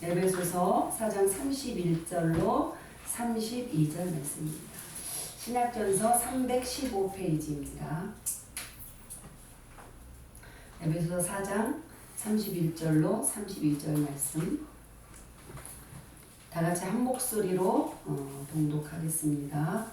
에베소서 4장 31절로 32절 말씀입니다. 신약전서 315페이지입니다. 에베소서 4장 31절로 32절 말씀 다 같이 한 목소리로 봉독하겠습니다.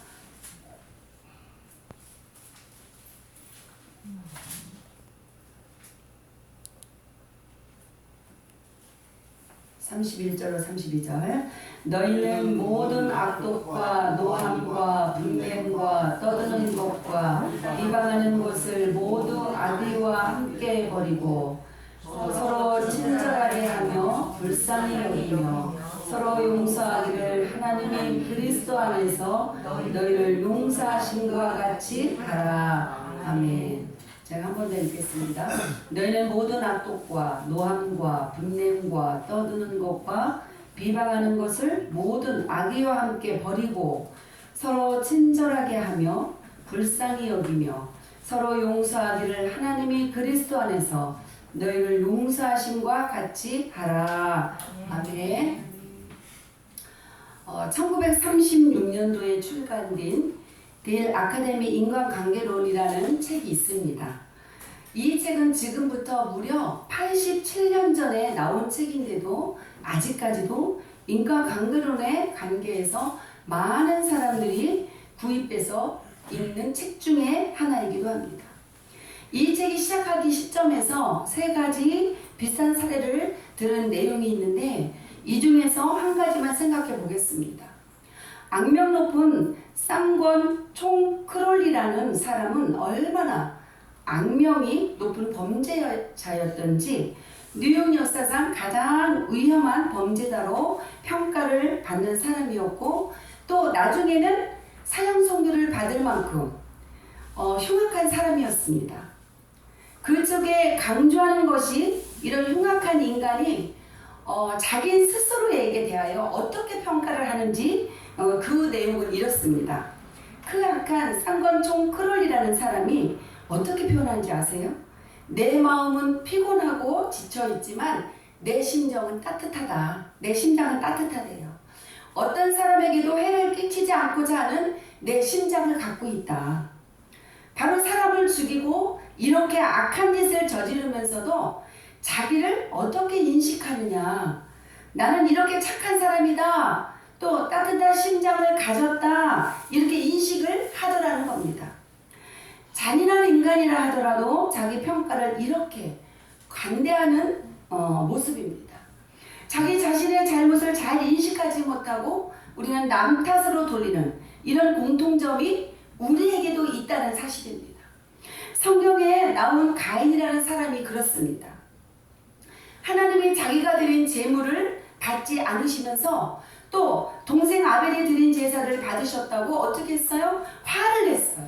31절로 32절 너희는 모든 악독과 노함과 분냄과 떠드는 것과 비방하는 것을 모두 악의와 함께 버리고 서로 친절하게 하며 불쌍히 여기며 서로 용서하기를 하나님의 그리스도 안에서 너희를 용서하심과 같이 하라. 아멘. 제가 한 번 더 읽겠습니다. 너희는 모든 악독과 노함과 분냄과 떠드는 것과 비방하는 것을 모든 악의와 함께 버리고 서로 친절하게 하며 불쌍히 여기며 서로 용서하기를 하나님이 그리스도 안에서 너희를 용서하심과 같이 하라. 아멘. 1936년도에 출간된 데일 아카데미 인간관계론이라는 책이 있습니다. 이 책은 지금부터 무려 87년 전에 나온 책인데도 아직까지도 인간관계론의 관계에서 많은 사람들이 구입해서 읽는 책 중에 하나이기도 합니다. 이 책이 시작하기 시점에서 세 가지 비슷한 사례를 들은 내용이 있는데 이 중에서 한 가지만 생각해 보겠습니다. 악명 높은 쌍권 총 크롤리라는 사람은 얼마나 악명이 높은 범죄자였던지 뉴욕 역사상 가장 위험한 범죄자로 평가를 받는 사람이었고 또 나중에는 사형 선고를 받을 만큼 흉악한 사람이었습니다. 그 쪽에 강조하는 것이 이런 흉악한 인간이 자기 스스로에게 대하여 어떻게 평가를 하는지 그 내용은 이렇습니다. 그 악한 쌍권총 크롤이라는 사람이 어떻게 표현하는지 아세요? 내 마음은 피곤하고 지쳐있지만 내 심정은 따뜻하다. 내 심장은 따뜻하대요. 어떤 사람에게도 해를 끼치지 않고자 하는 내 심장을 갖고 있다. 바로 사람을 죽이고 이렇게 악한 짓을 저지르면서도 자기를 어떻게 인식하느냐. 나는 이렇게 착한 사람이다. 또 따뜻한 심장을 가졌다. 이렇게 인식을 하더라는 겁니다. 잔인한 인간이라 하더라도 자기 평가를 이렇게 관대하는 모습입니다. 자기 자신의 잘못을 잘 인식하지 못하고 우리는 남 탓으로 돌리는 이런 공통점이 우리에게도 있다는 사실입니다. 성경에 나온 가인이라는 사람이 그렇습니다. 하나님이 자기가 드린 제물을 받지 않으시면서 또 동생 아벨이 드린 제사를 받으셨다고 어떻게 했어요? 화를 냈어요.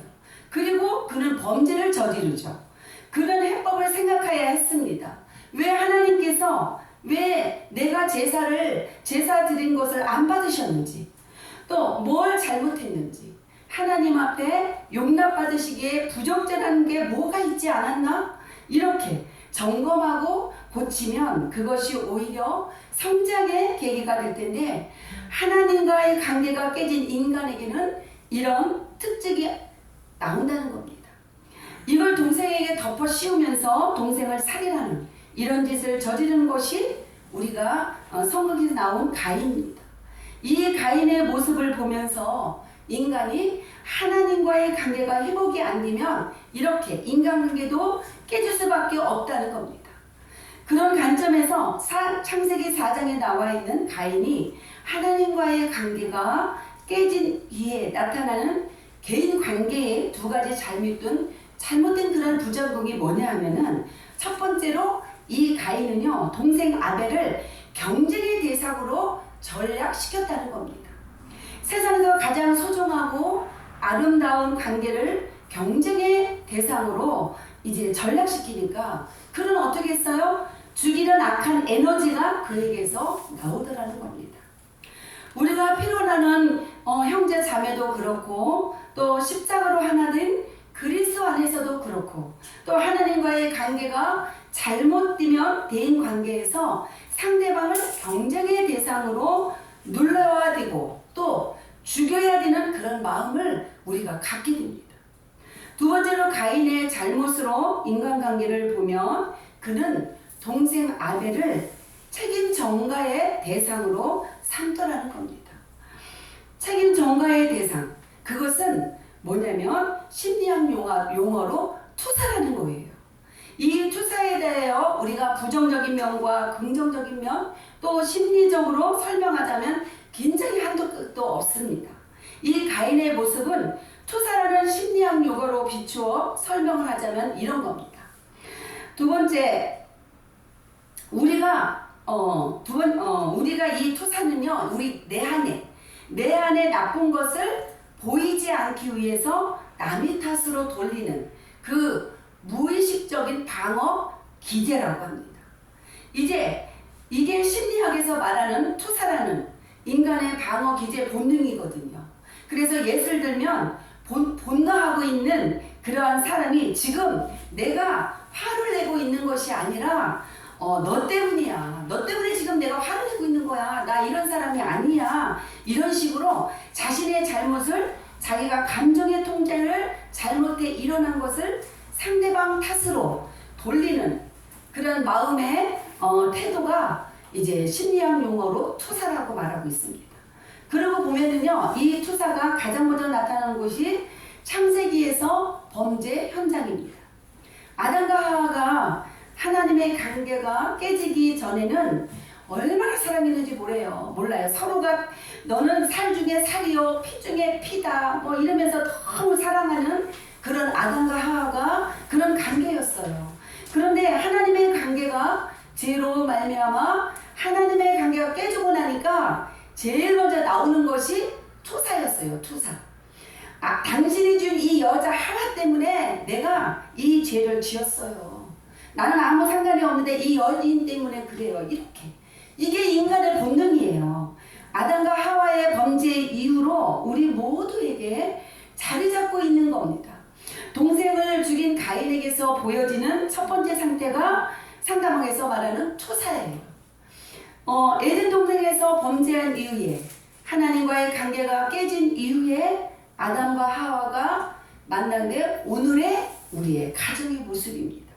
그리고 그는 범죄를 저지르죠. 그는 해법을 생각해야 했습니다. 왜 하나님께서 왜 내가 제사 드린 것을 안 받으셨는지 또 뭘 잘못했는지 하나님 앞에 용납받으시기에 부적절한 게 뭐가 있지 않았나? 이렇게 점검하고 고치면 그것이 오히려 성장의 계기가 될 텐데 하나님과의 관계가 깨진 인간에게는 이런 특징이 나온다는 겁니다. 이걸 동생에게 덮어 씌우면서 동생을 살인하는 이런 짓을 저지르는 것이 우리가 성경에서 나온 가인입니다. 이 가인의 모습을 보면서 인간이 하나님과의 관계가 회복이 안 되면 이렇게 인간관계도 깨질 수밖에 없다는 겁니다. 그런 관점에서 창세기 4장에 나와 있는 가인이 하나님과의 관계가 깨진 이에 나타나는 개인 관계의 두 가지 잘못된 그런 부작용이 뭐냐 하면은 첫 번째로 이 가인은요 동생 아벨을 경쟁의 대상으로 전락시켰다는 겁니다. 세상에서 가장 소중하고 아름다운 관계를 경쟁의 대상으로 이제 전락시키니까 그는 어떻게 했어요? 죽이는 악한 에너지가 그에게서 나오더라는 겁니다. 우리가 피로나는 형제 자매도 그렇고 또 십자가로 하나 된 그리스도 안에서도 그렇고 또 하나님과의 관계가 잘못되면 대인 관계에서 상대방을 경쟁의 대상으로 눌러야 되고 또 죽여야 되는 그런 마음을 우리가 갖게 됩니다. 두 번째로 가인의 잘못으로 인간관계를 보면 그는 동생 아벨을 책임 전가의 대상으로 삼더라는 겁니다. 책임 전가의 대상, 그것은 뭐냐면 심리학 용어로 투사라는 거예요. 이 투사에 대하여 우리가 부정적인 면과 긍정적인 면, 또 심리적으로 설명하자면 굉장히 한도 끝도 없습니다. 이 가인의 모습은 투사라는 심리학 용어로 비추어 설명을 하자면 이런 겁니다. 두 번째, 우리가 이 투사는요, 내 안에 나쁜 것을 보이지 않기 위해서 남의 탓으로 돌리는 그 무의식적인 방어 기제라고 합니다. 이제 이게 심리학에서 말하는 투사라는 인간의 방어 기제 본능이거든요. 그래서 예를 들면 본능하고 있는 그러한 사람이 지금 내가 화를 내고 있는 것이 아니라 너 때문이야. 너 때문에 지금 내가 화를 내고 있는 거야. 나 이런 사람이 아니야. 이런 식으로 자신의 잘못을 자기가 감정의 통제를 잘못해 일어난 것을 상대방 탓으로 돌리는 그런 마음의 태도가 이제 심리학 용어로 투사라고 말하고 있습니다. 그러고 보면은요, 이 투사가 가장 먼저 나타나는 곳이 창세기에서 범죄 현장입니다. 아담과 하와가 하나님의 관계가 깨지기 전에는 얼마나 사랑했는지 몰라요. 서로가 너는 살 중에 살이요 피 중에 피다 뭐 이러면서 너무 사랑하는 그런 아담과 하와가 그런 관계였어요. 그런데 하나님의 관계가 죄로 말미암아 하나님의 관계가 깨지고 나니까 제일 먼저 나오는 것이 투사였어요. 투사. 당신이 준 이 여자 하와 때문에 내가 이 죄를 지었어요. 나는 아무 상관이 없는데 이 여인 때문에 그래요. 이렇게. 이게 인간의 본능이에요. 아담과 하와의 범죄 이후로 우리 모두에게 자리 잡고 있는 겁니다. 동생을 죽인 가인에게서 보여지는 첫 번째 상태가 상담학에서 말하는 투사예요. 에덴 동산에서 범죄한 이후에 하나님과의 관계가 깨진 이후에 아담과 하와가 만난 게 오늘의 우리의 가정의 모습입니다.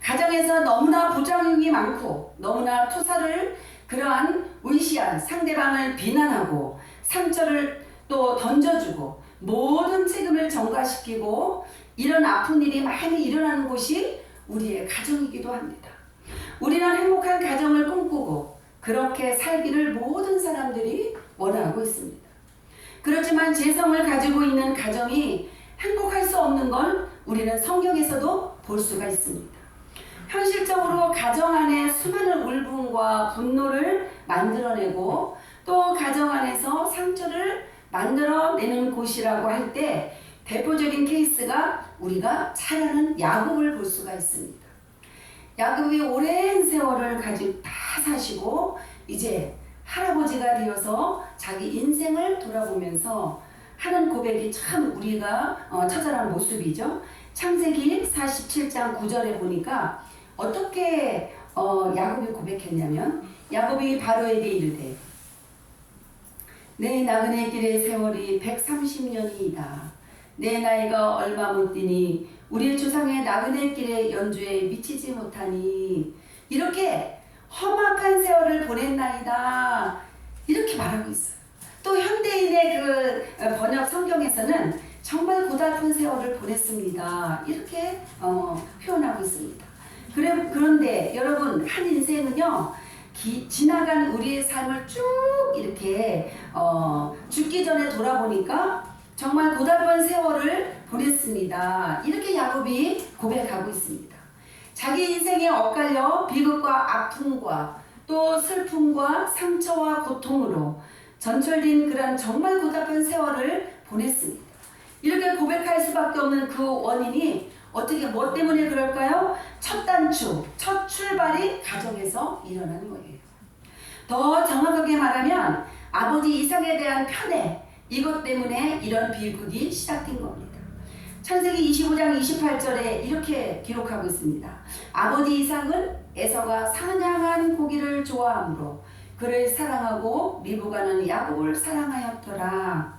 가정에서 너무나 부작용이 많고 너무나 투사를 그러한 의시한 상대방을 비난하고 상처를 또 던져주고 모든 책임을 전가시키고 이런 아픈 일이 많이 일어나는 곳이 우리의 가정이기도 합니다. 우리는 행복한 가정을 꿈꾸고 그렇게 살기를 모든 사람들이 원하고 있습니다. 그렇지만 재성을 가지고 있는 가정이 행복할 수 없는 건 우리는 성경에서도 볼 수가 있습니다. 현실적으로 가정 안에 수많은 울분과 분노를 만들어내고 또 가정 안에서 상처를 만들어내는 곳이라고 할 때 대표적인 케이스가 우리가 잘 아는 야곱을 볼 수가 있습니다. 야곱이 오랜 세월을 가지고 다 사시고 이제 할아버지가 되어서 자기 인생을 돌아보면서 하는 고백이 참 우리가 처절한 모습이죠. 창세기 47장 9절에 보니까 어떻게 야곱이 고백했냐면 야곱이 바로에게 이르되 내 나그네 길의 세월이 130년이다. 내 나이가 얼마 못 되니 우리 조상의 나그네 길의 연주에 미치지 못하니 이렇게 험악한 세월을 보냈나이다. 이렇게 말하고 있어요. 또 현대인의 그 번역 성경에서는 정말 고달픈 세월을 보냈습니다. 이렇게 표현하고 있습니다. 그런데 여러분 한 인생은요 지나간 우리의 삶을 쭉 이렇게 죽기 전에 돌아보니까 정말 고달픈 세월을 보냈습니다. 이렇게 야곱이 고백하고 있습니다. 자기 인생에 엇갈려 비극과 아픔과 또 슬픔과 상처와 고통으로 전철된 그런 정말 고달픈 세월을 보냈습니다. 이렇게 고백할 수밖에 없는 그 원인이 어떻게 뭐 때문에 그럴까요? 첫 단추, 첫 출발이 가정에서 일어나는 거예요. 더 정확하게 말하면 아버지 이삭에 대한 편애, 이것 때문에 이런 비극이 시작된 겁니다. 창세기 25장 28절에 이렇게 기록하고 있습니다. 아버지 이삭은 에서가 사냥한 고기를 좋아하므로 그를 사랑하고 미부가는 야곱을 사랑하였더라.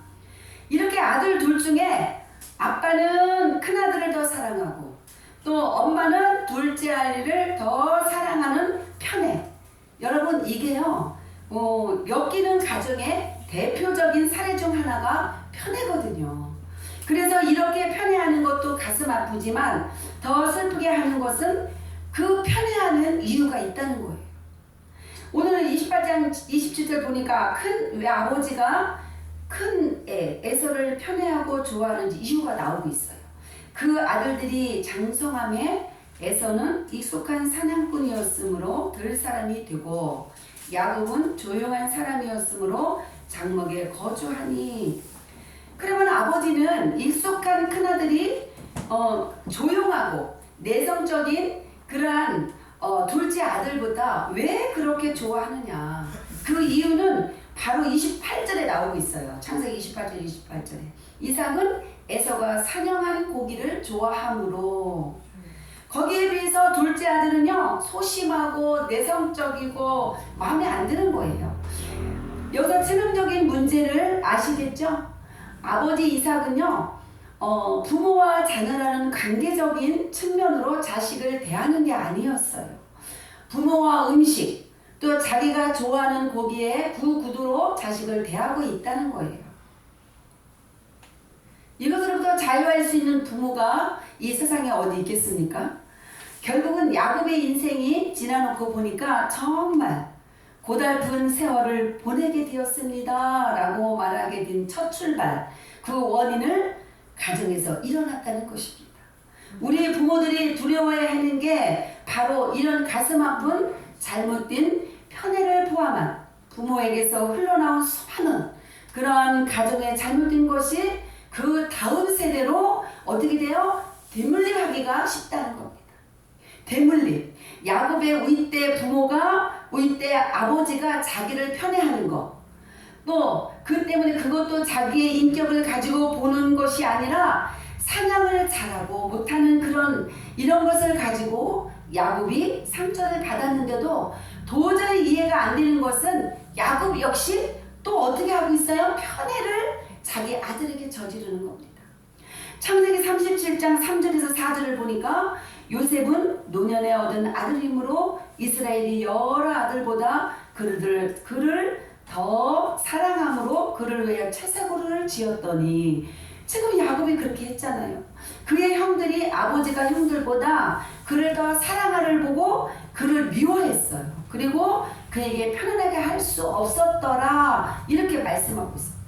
이렇게 아들 둘 중에 아빠는 큰아들을 더 사랑하고 또 엄마는 둘째 아이를 더 사랑하는 편애. 여러분 이게요 엮이는 가정의 대표적인 사례 중 하나가 편애거든요. 그래서 이렇게 편애하는 것도 가슴 아프지만 더 슬프게 하는 것은 그 편애하는 이유가 있다는 거예요. 오늘 28장 27절 보니까 왜 아버지가 큰 에서를 편애하고 좋아하는지 이유가 나오고 있어요. 그 아들들이 장성함에 에서는 익숙한 사냥꾼이었으므로 들 사람이 되고 야곱은 조용한 사람이었으므로 장막에 거주하니. 그러면 아버지는 익숙한 큰아들이 조용하고 내성적인 그러한 둘째 아들보다 왜 그렇게 좋아하느냐. 그 이유는 바로 28절에 나오고 있어요. 창세기 28절에. 이삭은 에서가 사냥한 고기를 좋아하므로. 거기에 비해서 둘째 아들은요 소심하고 내성적이고 마음에 안 드는 거예요. 여기서 체능적인 문제를 아시겠죠? 아버지 이삭은요 부모와 자녀라는 관계적인 측면으로 자식을 대하는 게 아니었어요. 부모와 음식 또 자기가 좋아하는 고기에 구구두로 자식을 대하고 있다는 거예요. 이것으로부터 자유할 수 있는 부모가 이 세상에 어디 있겠습니까? 결국은 야곱의 인생이 지나놓고 보니까 정말 고달픈 세월을 보내게 되었습니다 라고 말하게 된 첫 출발, 그 원인을 가정에서 일어났다는 것입니다. 우리 부모들이 두려워해야 하는 게 바로 이런 가슴 아픈 잘못된 편애를 포함한 부모에게서 흘러나온 수많은 그런 가정의 잘못된 것이 그 다음 세대로 어떻게 돼요? 되물림하기가 쉽다는 겁니다. 되물림. 야곱의 윗대 부모가 윗대 아버지가 자기를 편애하는 것. 또 그 때문에 그것도 자기의 인격을 가지고 보는 것이 아니라 사냥을 잘하고 못하는 이런 것을 가지고 야곱이 상처를 받았는데도 도저히 이해가 안 되는 것은 야곱 역시 또 어떻게 하고 있어요? 편애를 자기 아들에게 저지르는 겁니다. 창세기 37장 3절에서 4절을 보니까 요셉은 노년에 얻은 아들이므로 이스라엘이 여러 아들보다 그를 더 사랑함으로 그를 위해 채색고를 지었더니. 지금 야곱이 그렇게 했잖아요. 그의 형들이 아버지가 형들보다 그를 더 사랑하를 보고 그를 미워했어요. 그리고 그에게 편안하게 할 수 없었더라 이렇게 말씀하고 있습니다.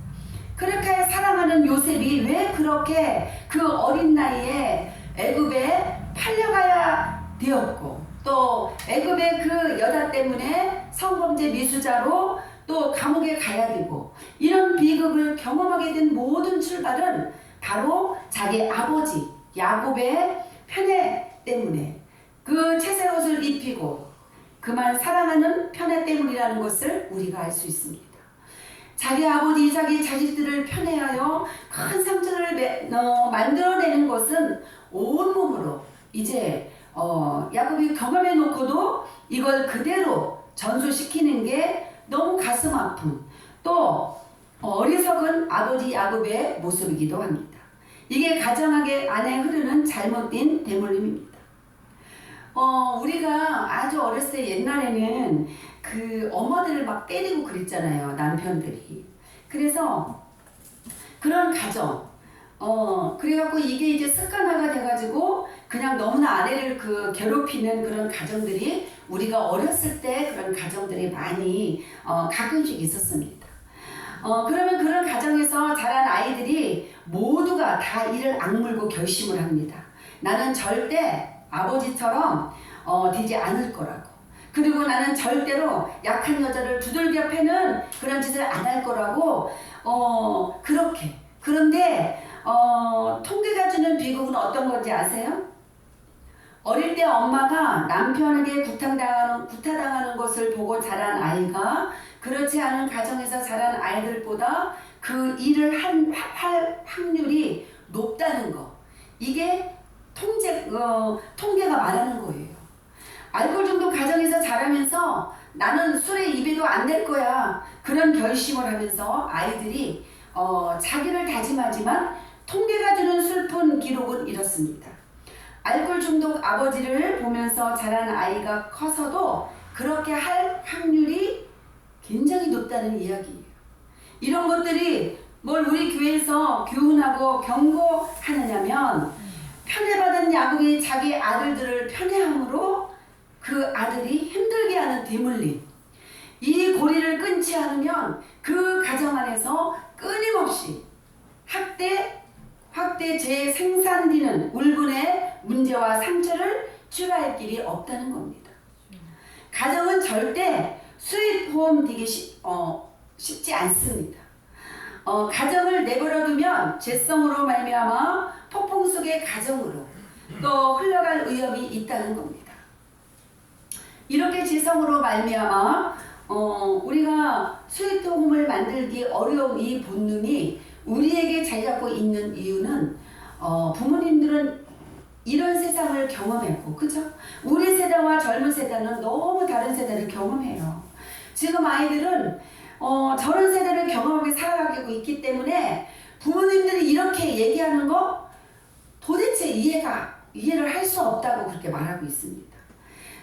그렇게 사랑하는 요셉이 왜 그렇게 그 어린 나이에 애굽에 팔려가야 되었고 또 애굽의 그 여자 때문에 성범죄 미수자로 또 감옥에 가야 되고 이런 비극을 경험하게 된 모든 출발은 바로 자기 아버지 야곱의 편애 때문에 그 채색 옷을 입히고 그만 사랑하는 편애 때문이라는 것을 우리가 알 수 있습니다. 자기 아버지 이삭이 자식들을 편애하여 큰 상처를 만들어내는 것은 온몸으로 이제 야곱이 경험해 놓고도 이걸 그대로 전수시키는 게 너무 가슴 아픈 또 어리석은 아버지 야곱의 모습이기도 합니다. 이게 가정 안에 흐르는 잘못된 대물림입니다. 우리가 아주 어렸을 때 옛날에는 그 어머니를 막 때리고 그랬잖아요. 남편들이. 그래서 그런 가정 그래갖고 이게 이제 습관화가 돼가지고 그냥 너무나 아내를 괴롭히는 그런 가정들이 우리가 어렸을 때 그런 가정들이 많이 가끔씩 있었습니다. 그러면 그런 가정에서 자란 아이들이 모두가 다 이를 악물고 결심을 합니다. 나는 절대 아버지처럼 되지 않을 거라고. 그리고 나는 절대로 약한 여자를 두들겨 패는 그런 짓을 안 할 거라고 그렇게. 그런데 통계가 주는 비극은 어떤 건지 아세요? 어릴 때 엄마가 남편에게 구타당하는 것을 보고 자란 아이가 그렇지 않은 가정에서 자란 아이들보다 그 일을 할 확률이 높다는 거. 이게 통계가 말하는 거예요. 알코올 중독 가정에서 자라면서 나는 술에 입에도 안 댈 거야. 그런 결심을 하면서 아이들이 자기를 다짐하지만 통계가 주는 슬픈 기록은 이렇습니다. 알코올 중독 아버지를 보면서 자란 아이가 커서도 그렇게 할 확률이 굉장히 높다는 이야기예요. 이런 것들이 뭘 우리 교회에서 교훈하고 경고하느냐면 편애받은 야곱이 자기 아들들을 편애함으로 그 아들이 힘들게 하는 대물림, 이 고리를 끊지 않으면 그 가정 안에서 끊임없이 학대 재생산되는 울분의 문제와 상처를 출하할 길이 없다는 겁니다. 가정은 절대 수입보험 되기 쉽지 않습니다. 가정을 내버려두면 죄성으로 말미암아 폭풍 속의 가정으로 또 흘러갈 위험이 있다는 겁니다. 이렇게 죄성으로 말미암아 우리가 수입보험을 만들기 어려운 이 본능이 우리에게 자리 잡고 있는 이유는 부모님들은 이런 세상을 경험했고, 그죠? 우리 세대와 젊은 세대는 너무 다른 세대를 경험해요. 지금 아이들은 저런 세대를 경험하게 살아가고 있기 때문에 부모님들이 이렇게 얘기하는 거 도대체 이해를 할 수 없다고 그렇게 말하고 있습니다.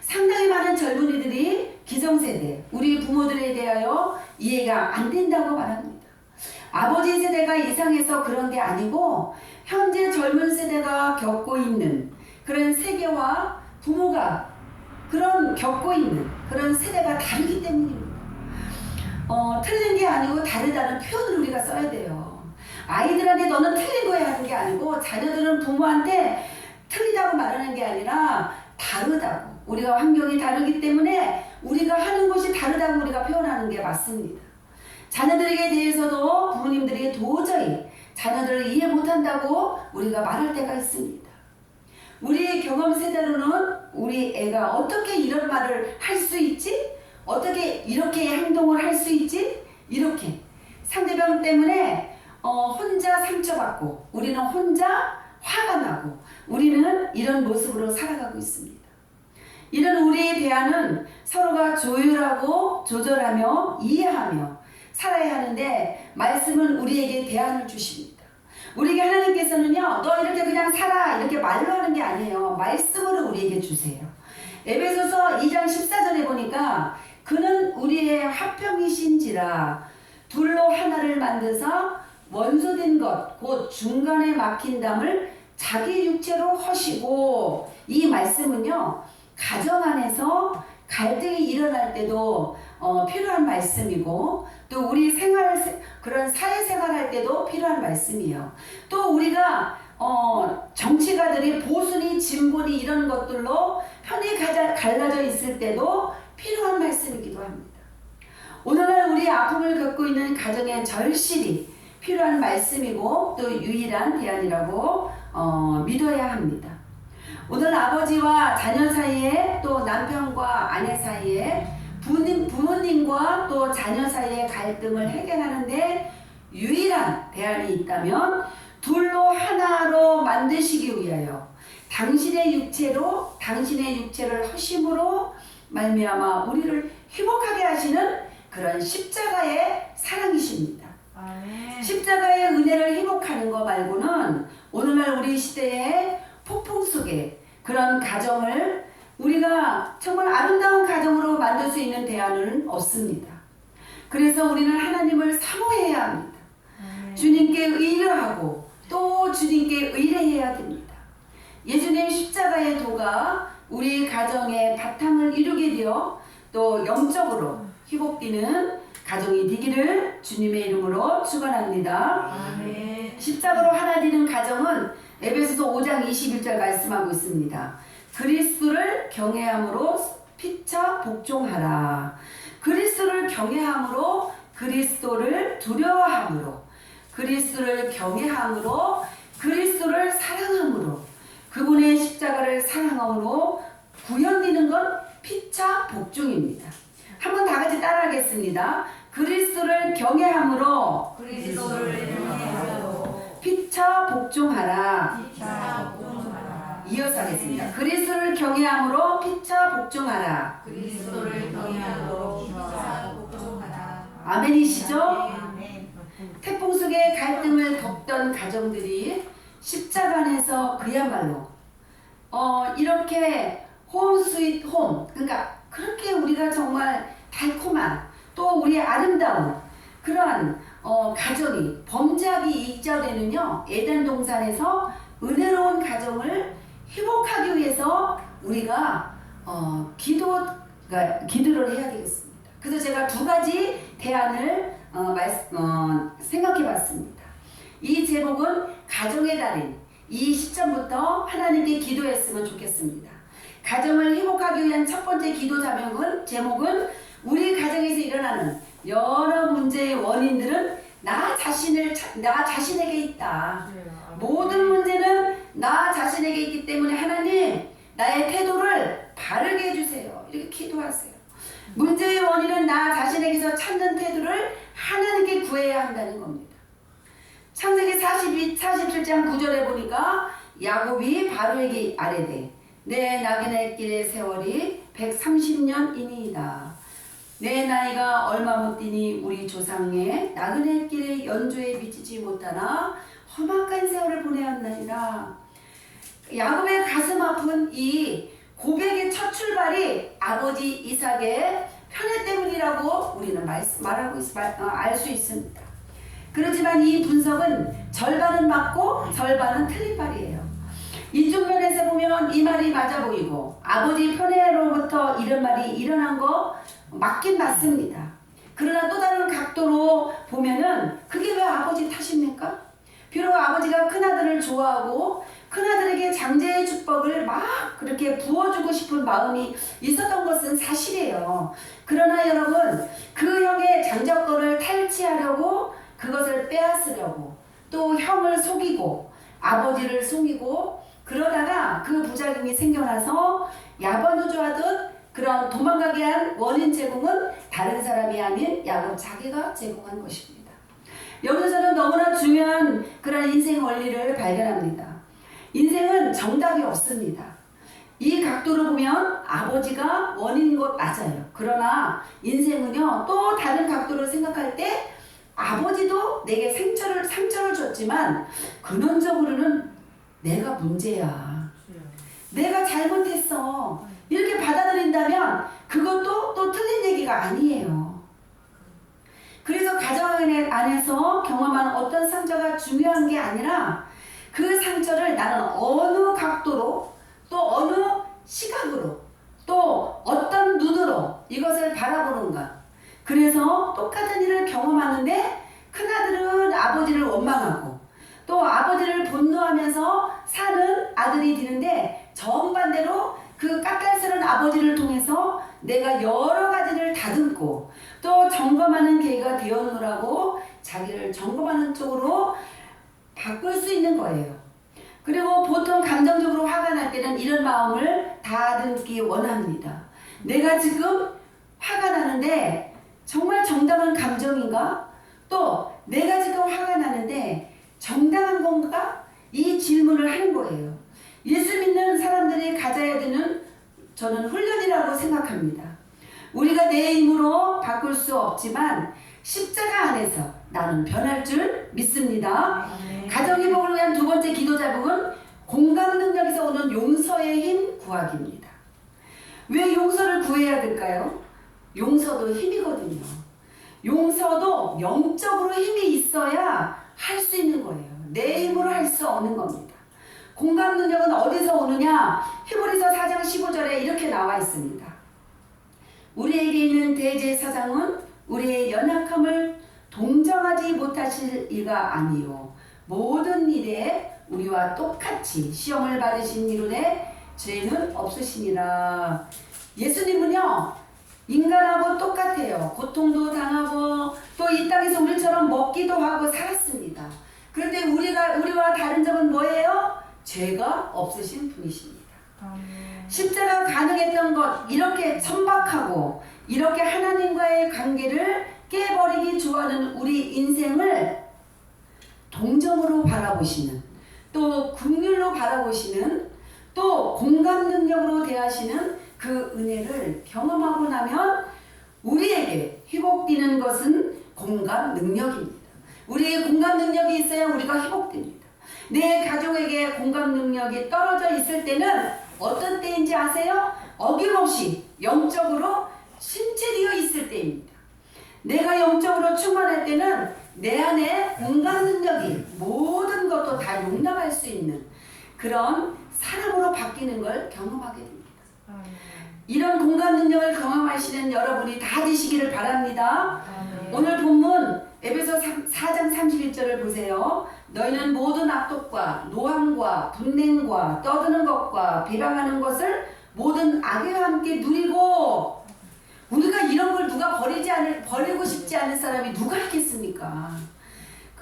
상당히 많은 젊은이들이 기성세대, 우리 부모들에 대하여 이해가 안 된다고 말합니다. 아버지 세대가 이상해서 그런 게 아니고 현재 젊은 세대가 겪고 있는 그런 세계와 부모가 겪고 있는 그런 세대가 다르기 때문입니다. 틀린 게 아니고 다르다는 표현을 우리가 써야 돼요. 아이들한테 너는 틀린 거야 하는 게 아니고 자녀들은 부모한테 틀리다고 말하는 게 아니라 다르다고. 우리가 환경이 다르기 때문에 우리가 하는 것이 다르다고 우리가 표현하는 게 맞습니다. 자녀들에게 대해서도 부모님들이 도저히 자녀들을 이해 못한다고 우리가 말할 때가 있습니다. 우리의 경험 세대로는 우리 애가 어떻게 이런 말을 할 수 있지? 어떻게 이렇게 행동을 할 수 있지? 이렇게 상대방 때문에 혼자 상처받고 우리는 혼자 화가 나고 우리는 이런 모습으로 살아가고 있습니다. 이런 우리의 대화는 서로가 조율하고 조절하며 이해하며 살아야 하는데 말씀은 우리에게 대안을 주십니다. 우리에게 하나님께서는요, 너 이렇게 그냥 살아 이렇게 말로 하는 게 아니에요. 말씀으로 우리에게 주세요. 에베소서 2장 14절에 보니까 그는 우리의 화평이신지라 둘로 하나를 만드사 원소된 것 곧 중간에 막힌 담을 자기 육체로 허시고, 이 말씀은요 가정 안에서 갈등이 일어날 때도 필요한 말씀이고 또 우리 그런 사회생활 할 때도 필요한 말씀이에요. 또 우리가 정치가들이 보수니 진보니 이런 것들로 편이 갈라져 있을 때도 필요한 말씀이기도 합니다. 오늘날 우리 아픔을 겪고 있는 가정의 절실히 필요한 말씀이고 또 유일한 대안이라고 믿어야 합니다. 오늘 아버지와 자녀 사이에 또 남편과 아내 사이에 부모님과 또 자녀 사이의 갈등을 해결하는데 유일한 대안이 있다면 둘로 하나로 만드시기 위하여 당신의 육체를 허심으로 말미암아 우리를 회복하게 하시는 그런 십자가의 사랑이십니다. 아멘. 십자가의 은혜를 회복하는 것 말고는 오늘날 우리 시대의 폭풍 속에 그런 가정을 우리가 정말 아름다운 가정으로 만들 수 있는 대안은 없습니다. 그래서 우리는 하나님을 사모해야 합니다. 주님께 의뢰하고 또 주님께 의뢰해야 됩니다. 예수님 십자가의 도가 우리 가정의 바탕을 이루게 되어 또 영적으로 회복되는 가정이 되기를 주님의 이름으로 축원합니다. 아멘. 십자가로 하나 되는 가정은 에베소서 5장 21절 말씀하고 있습니다. 그리스도를 경외함으로 피차 복종하라. 그리스도를 경외함으로 그리스도를 두려워함으로 그리스도를 경외함으로 그리스도를 사랑함으로 그분의 십자가를 사랑함으로 구현되는 건 피차 복종입니다. 한번 다 같이 따라하겠습니다. 그리스도를 경외함으로 피차 복종하라. 피차 복종하라. 이어서 하겠습니다. 그리스도를 경외함으로 피차 복종하라. 그리스도를 경외함으로 피차 복종하라. 아멘이시죠? 아멘. 태풍 속에 갈등을 겪던 가정들이 십자가 안에서 그야말로 이렇게 홈 스윗 홈, 그러니까 그렇게 우리가 정말 달콤한 또 우리의 아름다운 그러한 가정이 범죄하기 이전에는요, 에덴 동산에서 은혜로운 가정을 회복하기 위해서 우리가 기도를 해야 되겠습니다. 그래서 제가 두 가지 대안을 생각해 봤습니다. 이 제목은 가정의 달인, 이 시점부터 하나님께 기도했으면 좋겠습니다. 가정을 회복하기 위한 첫 번째 기도 제목은 우리 가정에서 일어나는 여러 문제의 원인들은 나 자신에게 있다. 모든 문제는 나 자신에게 있기 때문에 하나님, 나의 태도를 바르게 해주세요. 이렇게 기도하세요. 문제의 원인은 나 자신에게서 찾는 태도를 하나님께 구해야 한다는 겁니다. 창세기 47장 9절에 보니까 야곱이 바로에게 아뢰되 내 나그네 길의 세월이 130년이니이다. 내 나이가 얼마 못 되니 우리 조상의 나그네 길의 연조에 미치지 못하나 험악한 세월을 보내었나이다. 야곱의 가슴 아픈 이 고백의 첫 출발이 아버지 이삭의 편애 때문이라고 우리는 알 수 있습니다. 그렇지만 이 분석은 절반은 맞고 절반은 틀린 말이에요. 이쪽 면에서 보면 이 말이 맞아 보이고 아버지 편애로부터 이런 말이 일어난 거 맞긴 맞습니다. 그러나 또 다른 각도로 보면은 그게 왜 아버지 탓입니까? 비록 아버지가 큰아들을 좋아하고 큰아들에게 장제의 축복을 막 그렇게 부어주고 싶은 마음이 있었던 것은 사실이에요. 그러나 여러분, 그 형의 장자권을 탈취하려고 그것을 빼앗으려고 또 형을 속이고 아버지를 속이고 그러다가 그 부작용이 생겨나서 야반우주하듯 그런 도망가게 한 원인 제공은 다른 사람이 아닌 야곱 자기가 제공한 것입니다. 여기서 저는 너무나 중요한 그런 인생 원리를 발견합니다. 인생은 정답이 없습니다. 이 각도로 보면 아버지가 원인인 것 맞아요. 그러나 인생은요, 또 다른 각도로 생각할 때 아버지도 내게 상처를 줬지만 근원적으로는 내가 문제야. 내가 잘못했어. 이렇게 받아들인다면 그것도 또 틀린 얘기가 아니에요. 그래서 가정 안에서 경험한 어떤 상처가 중요한 게 아니라 그 상처를 나는 어느 각도로 또 어느 시각으로 또 어떤 눈으로 이것을 바라보는가. 그래서 똑같은 일을 경험하는데 큰아들은 아버지를 원망하고 또 아버지를 분노하면서 사는 아들이 되는데 정반대로 그 까탈스러운 아버지를 통해서 내가 여러 가지를 다듬고 또 점검하는 계기가 되었노라고 자기를 점검하는 쪽으로 바꿀 수 있는 거예요. 그리고 보통 감정적으로 화가 날 때는 이런 마음을 다듬기 원합니다. 내가 지금 화가 나는데 정말 정당한 감정인가? 또 내가 지금 화가 나는데 정당한 건가? 이 질문을 하는 거예요. 예수 믿는 사람들이 가져야 되는 저는 훈련이라고 생각합니다. 우리가 내 힘으로 바꿀 수 없지만 십자가 안에서 나는 변할 줄 믿습니다. 가정회복을 위한 두 번째 기도 자극은 공감 능력에서 오는 용서의 힘 구하기입니다. 왜 용서를 구해야 될까요? 용서도 힘이거든요. 용서도 영적으로 힘이 있어야 할 수 있는 거예요. 내 힘으로 할 수 없는 겁니다. 공감 능력은 어디서 오느냐? 히브리서 4장 15절에 이렇게 나와 있습니다. 우리에게 있는 대제사장은 우리의 연약함을 동정하지 못하실 이가 아니요 모든 일에 우리와 똑같이 시험을 받으신 이론에 죄는 없으시니라. 예수님은요 인간하고 똑같아요. 고통도 당하고 또 이 땅에서 우리처럼 먹기도 하고 살았습니다. 그런데 우리와 다른 점은 뭐예요? 죄가 없으신 분이십니다. 십자가 가능했던 것, 이렇게 천박하고 이렇게 하나님과의 관계를 깨버리기 좋아하는 우리 인생을 동정으로 바라보시는, 또 긍휼로 바라보시는, 또 공감 능력으로 대하시는 그 은혜를 경험하고 나면 우리에게 회복되는 것은 공감 능력입니다. 우리의 공감 능력이 있어야 우리가 회복됩니다. 내 가족에게 공감 능력이 떨어져 있을 때는 어떤 때인지 아세요? 어김없이 영적으로 신체되어 있을 때입니다. 내가 영적으로 충만할 때는 내 안에 공감 능력이 모든 것도 다 용납할 수 있는 그런 사람으로 바뀌는 걸 경험하게 됩니다. 이런 공감 능력을 경험하시는 여러분이 다 되시기를 바랍니다. 오늘 본문 에베소 4장 31절을 보세요. 너희는 모든 악독과 노함과 분냉과 떠드는 것과 비방하는 것을 모든 악애와 함께 누리고, 우리가 이런 걸 누가 버리고 싶지 않은 사람이 누가 있겠습니까?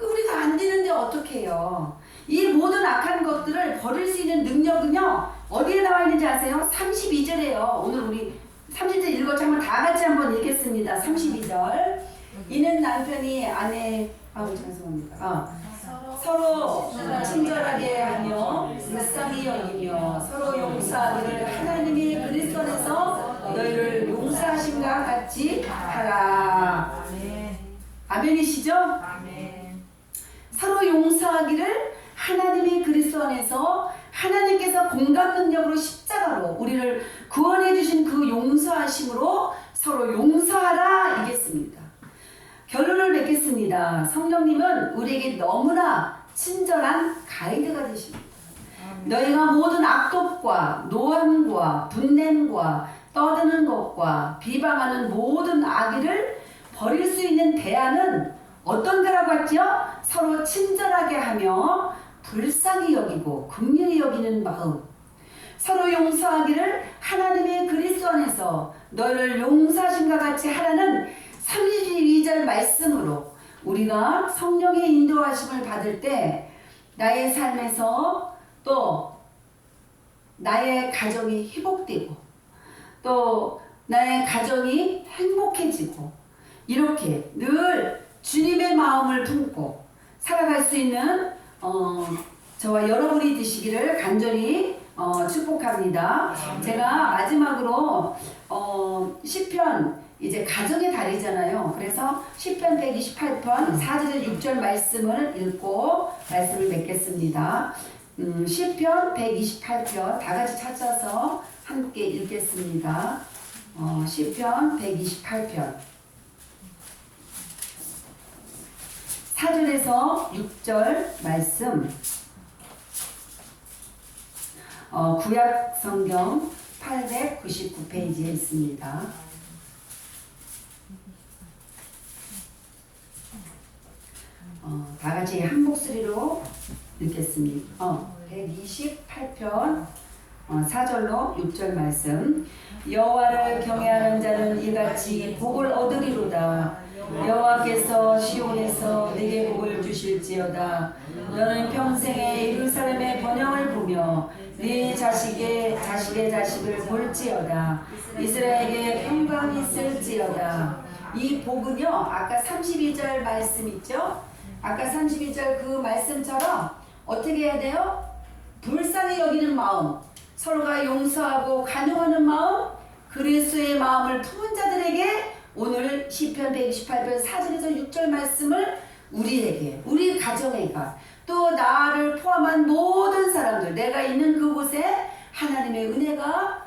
우리가 안 되는데 어떻게 해요? 이 모든 악한 것들을 버릴 수 있는 능력은요, 어디에 나와 있는지 아세요? 32절에요. 오늘 우리 30절 읽었죠? 한번 다 같이 한번 읽겠습니다. 32절. 이는 남편이 아내, 죄송합니다. 서로 친절하게 하며 불쌍히 여기며 서로 용서하기를 하나님이 그리스도 안에서 너희를 용서하심과 같이 하라. 아멘이시죠? 서로 용서하기를 하나님이 그리스도 안에서, 하나님께서 공감 능력으로 십자가로 우리를 구원해 주신 그 용서하심으로 서로 용서하라 이겠습니다. 결론을 맺겠습니다. 성령님은 우리에게 너무나 친절한 가이드가 되십니다. 너희가 모든 악독과 노함과 분냄과 떠드는 것과 비방하는 모든 악의를 버릴 수 있는 대안은 어떤 거라고 했죠? 서로 친절하게 하며 불쌍히 여기고 긍휼히 여기는 마음, 서로 용서하기를 하나님의 그리스도 안에서 너희를 용서하심과 같이 하라는 32절 말씀으로 우리가 성령의 인도하심을 받을 때 나의 삶에서 또 나의 가정이 회복되고 또 나의 가정이 행복해지고 이렇게 늘 주님의 마음을 품고 살아갈 수 있는 저와 여러분이 되시기를 간절히 축복합니다. 제가 마지막으로 시편, 이제 가정의 달이잖아요. 그래서 시편 128편 4절 6절 말씀을 읽고 말씀을 맺겠습니다. 시편 128편 다 같이 찾아서 함께 읽겠습니다. 시편 128편 4절에서 6절 말씀, 구약 성경 899페이지에 있습니다. 다 같이 한 목소리로 읽겠습니다. 128편 4절로 6절 말씀. 여호와를 경외하는 자는 이같이 복을 얻으리로다. 여호와께서 시온에서 내게 복을 주실지어다. 너는 평생에 예루살렘의 번영을 보며 네 자식의 자식을 볼지어다. 이스라엘에게 평강이 있을지어다. 이 복은요, 아까 32절 말씀 있죠? 아까 32절 그 말씀처럼 어떻게 해야 돼요? 불쌍히 여기는 마음, 서로가 용서하고 간용하는 마음, 그리스도의 마음을 품은 자들에게 오늘 시편 128편 4절에서 6절 말씀을 우리에게, 우리 가정에게, 또 나를 포함한 모든 사람들, 내가 있는 그곳에 하나님의 은혜가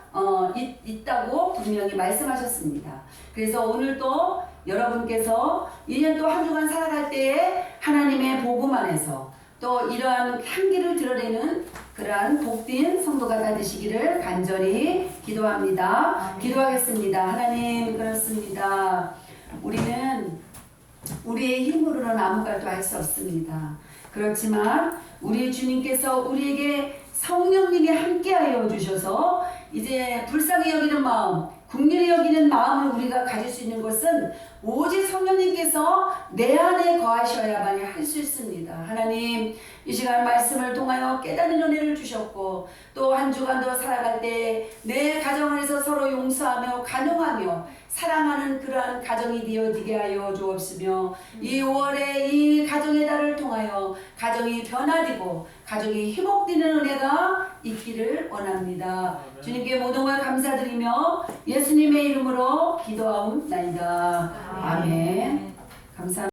있다고 분명히 말씀하셨습니다. 그래서 오늘도 여러분께서 1년 또 한 주간 살아갈 때에 하나님의 복음 안에서 또 이러한 향기를 드러내는 그러한 복된 성도가 다 되시기를 간절히 기도합니다. 기도하겠습니다. 하나님, 그렇습니다. 우리는 우리의 힘으로는 아무것도 할 수 없습니다. 그렇지만 우리 주님께서 우리에게 성령님이 함께하여 주셔서 이제 불쌍히 여기는 마음, 긍휼히 여기는 마음을 우리가 가질 수 있는 것은 오직 성령님께서 내 안에 거하셔야만 할 수 있습니다. 하나님, 이 시간 말씀을 통하여 깨닫는 은혜를 주셨고 또 한 주간도 살아갈 때 내 가정 안에서 서로 용서하며 간용하며 사랑하는 그러한 가정이 되어지게 하여 주옵시며 이 5월에 이 가정의 달을 통하여 가정이 변화되고 가정이 회복되는 은혜가 있기를 원합니다. 주님께 모든 걸 감사드리며 예수님의 이름으로 기도하옵나이다. 아멘.